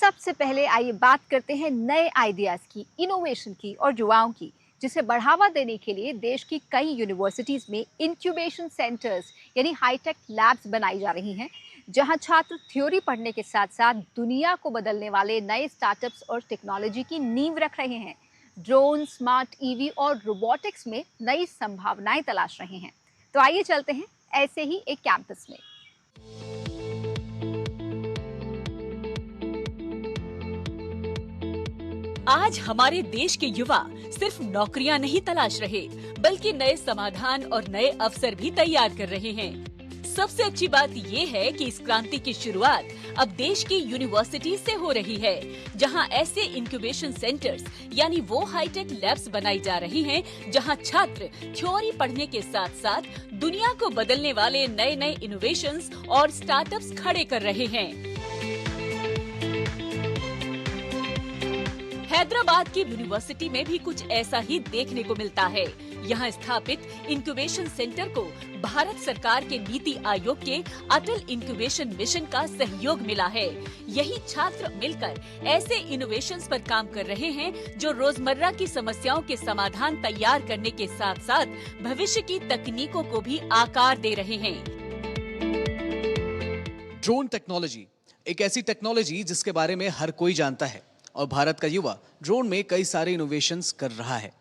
सबसे पहले आइए बात करते हैं नए आइडियाज की, इनोवेशन की और युवाओं की, जिसे बढ़ावा देने के लिए देश की कई यूनिवर्सिटीज में इंक्यूबेशन सेंटर्स यानी हाईटेक लैब्स बनाई जा रही हैं, जहां छात्र थ्योरी पढ़ने के साथ साथ दुनिया को बदलने वाले नए स्टार्टअप्स और टेक्नोलॉजी की नींव रख रहे हैं। ड्रोन, स्मार्ट ईवी और रोबोटिक्स में नई संभावनाएं तलाश रहे हैं। तो आइए चलते हैं ऐसे ही एक कैंपस में। आज हमारे देश के युवा सिर्फ नौकरियां नहीं तलाश रहे, बल्कि नए समाधान और नए अवसर भी तैयार कर रहे हैं। सबसे अच्छी बात ये है कि इस क्रांति की शुरुआत अब देश की यूनिवर्सिटी से हो रही है, जहां ऐसे इंक्यूबेशन सेंटर्स यानी वो हाईटेक लैब्स बनाई जा रही हैं, जहां छात्र थ्योरी पढ़ने के साथ साथ दुनिया को बदलने वाले नए नए इनोवेशंस और स्टार्टअप्स खड़े कर रहे हैं। हैदराबाद की यूनिवर्सिटी में भी कुछ ऐसा ही देखने को मिलता है। यहाँ स्थापित इंक्यूबेशन सेंटर को भारत सरकार के नीति आयोग के अटल इंक्यूबेशन मिशन का सहयोग मिला है। यही छात्र मिलकर ऐसे इनोवेशंस पर काम कर रहे हैं जो रोजमर्रा की समस्याओं के समाधान तैयार करने के साथ साथ भविष्य की तकनीकों को भी आकार दे रहे हैं। ड्रोन टेक्नोलॉजी एक ऐसी टेक्नोलॉजी जिसके बारे में हर कोई जानता है और भारत का युवा ड्रोन में कई सारे इनोवेशंस कर रहा है।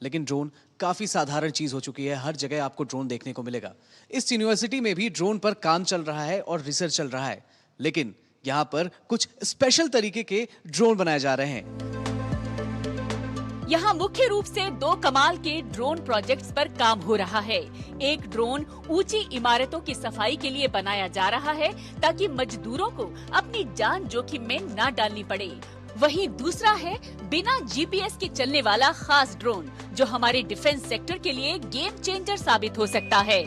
लेकिन ड्रोन काफी साधारण चीज हो चुकी है, हर जगह आपको ड्रोन देखने को मिलेगा। इस यूनिवर्सिटी में भी ड्रोन पर काम चल रहा है और रिसर्च चल रहा है, लेकिन यहाँ पर कुछ स्पेशल तरीके के ड्रोन बनाए जा रहे हैं। यहाँ मुख्य रूप से दो कमाल के ड्रोन प्रोजेक्ट्स पर काम हो रहा है। एक ड्रोन ऊंची इमारतों की सफाई के लिए बनाया जा रहा है ताकि मजदूरों को अपनी जान जोखिम में न डालनी पड़े। वहीं दूसरा है बिना जीपीएस के चलने वाला खास ड्रोन, जो हमारे डिफेंस सेक्टर के लिए गेम चेंजर साबित हो सकता है।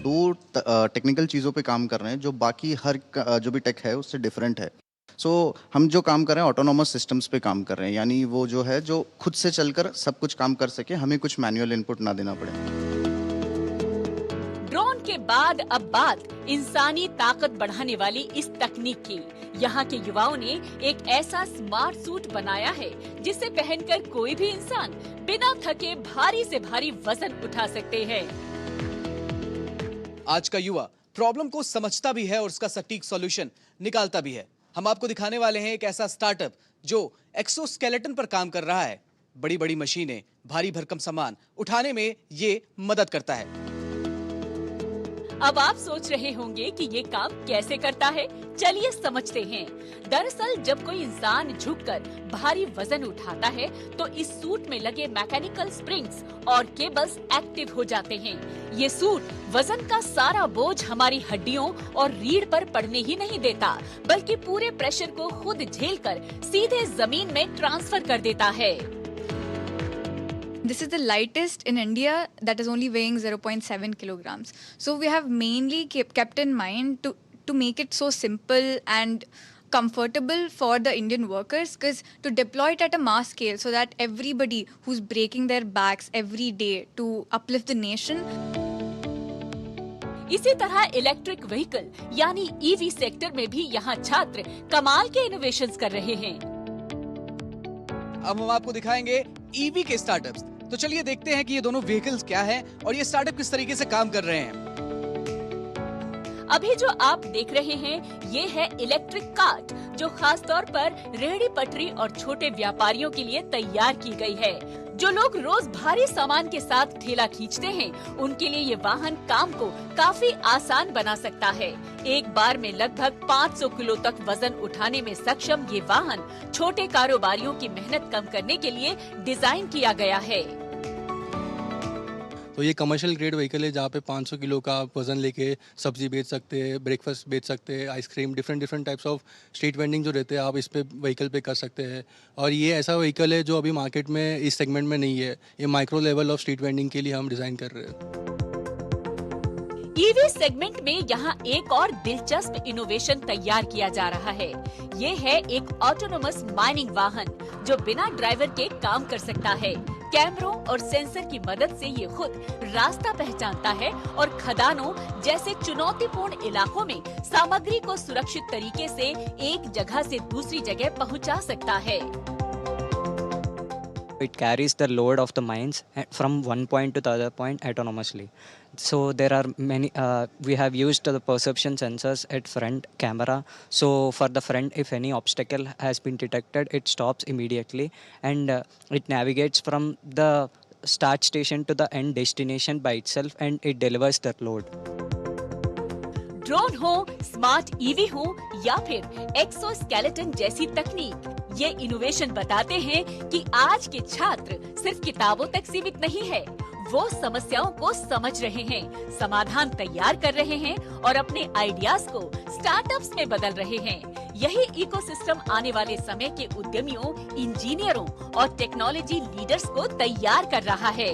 दो टेक्निकल चीज़ों पे काम कर रहे हैं जो बाकी हर जो भी टेक है उससे डिफरेंट है। हम जो काम कर रहे हैं ऑटोनोमस सिस्टम्स पे काम कर रहे हैं, यानी वो जो है जो खुद से चलकर सब कुछ काम कर सके, हमें कुछ मैनुअल इनपुट ना देना पड़े। ड्रोन के बाद अब बात इंसानी ताकत बढ़ाने वाली इस तकनीक की। यहाँ के युवाओं ने एक ऐसा स्मार्ट सूट बनाया है जिसे पहनकर कोई भी इंसान बिना थके भारी से भारी वजन उठा सकते हैं। आज का युवा प्रॉब्लम को समझता भी है और उसका सटीक सॉल्यूशन निकालता भी है। हम आपको दिखाने वाले हैं एक ऐसा स्टार्टअप जो एक्सोस्केलेटन पर काम कर रहा है। बड़ी बड़ी मशीनें, भारी भरकम सामान उठाने में ये मदद करता है। अब आप सोच रहे होंगे कि ये काम कैसे करता है, चलिए समझते हैं। दरअसल जब कोई इंसान झुककर भारी वजन उठाता है तो इस सूट में लगे मैकेनिकल स्प्रिंग्स और केबल्स एक्टिव हो जाते हैं। ये सूट वजन का सारा बोझ हमारी हड्डियों और रीढ़ पर पड़ने ही नहीं देता, बल्कि पूरे प्रेशर को खुद झेलकर सीधे जमीन में ट्रांसफर कर देता है। This is the lightest in India that is only weighing 0.7 kilograms. So we have mainly kept in mind to make it so simple and comfortable for the Indian workers, because to deploy it at a mass scale so that everybody who's breaking their backs every day to uplift the nation. इसी तरह electric vehicle यानी EV sector में भी यहाँ छात्र कमाल के innovations कर रहे हैं। अब हम आपको दिखाएंगे ईवी के स्टार्टअप्स। तो चलिए देखते हैं कि ये दोनों व्हीकल्स क्या हैं और ये स्टार्टअप किस तरीके से काम कर रहे हैं। अभी जो आप देख रहे हैं ये है इलेक्ट्रिक कार्ट, जो खास तौर पर रेहड़ी पटरी और छोटे व्यापारियों के लिए तैयार की गई है। जो लोग रोज भारी सामान के साथ ठेला खींचते हैं, उनके लिए ये वाहन काम को काफी आसान बना सकता है। एक बार में लगभग 500 किलो तक वजन उठाने में सक्षम ये वाहन छोटे कारोबारियों की मेहनत कम करने के लिए डिजाइन किया गया है। तो ये कमर्शियल ग्रेड व्हीकल है जहाँ पे 500 किलो का आप वज़न लेके सब्जी बेच सकते हैं, ब्रेकफास्ट बेच सकते हैं, ice cream, different types of street vending जो रहते हैं आप इस पे व्हीकल पे कर सकते हैं। और ये ऐसा व्हीकल है जो अभी मार्केट में इस सेगमेंट में नहीं है। ये micro level of street vending के लिए हम डिज़ाइन कर रहे हैं। ईवी सेगमेंट में यहाँ एक और दिलचस्प इनोवेशन तैयार किया जा रहा है। ये है एक ऑटोनोमस माइनिंग वाहन जो बिना ड्राइवर के काम कर सकता है। कैमरों और सेंसर की मदद से ये खुद रास्ता पहचानता है और खदानों जैसे चुनौतीपूर्ण इलाकों में सामग्री को सुरक्षित तरीके से एक जगह से दूसरी जगह पहुंचा सकता है। It carries the load of the mines from one point to the other point autonomously. So there are many, we have used the perception sensors at front camera. So for the front, if any obstacle has been detected, it stops immediately and it navigates from the start station to the end destination by itself and it delivers the load. Drone हो, smart EV हो या फिर exoskeleton जैसी तकनीक, ये innovation बताते हैं कि आज के छात्र सिर्फ किताबों तक सीमित नहीं है, वो समस्याओं को समझ रहे हैं, समाधान तैयार कर रहे हैं और अपने आइडियाज को स्टार्टअप्स में बदल रहे हैं। यही इकोसिस्टम आने वाले समय के उद्यमियों, इंजीनियरों और टेक्नोलॉजी लीडर्स को तैयार कर रहा है।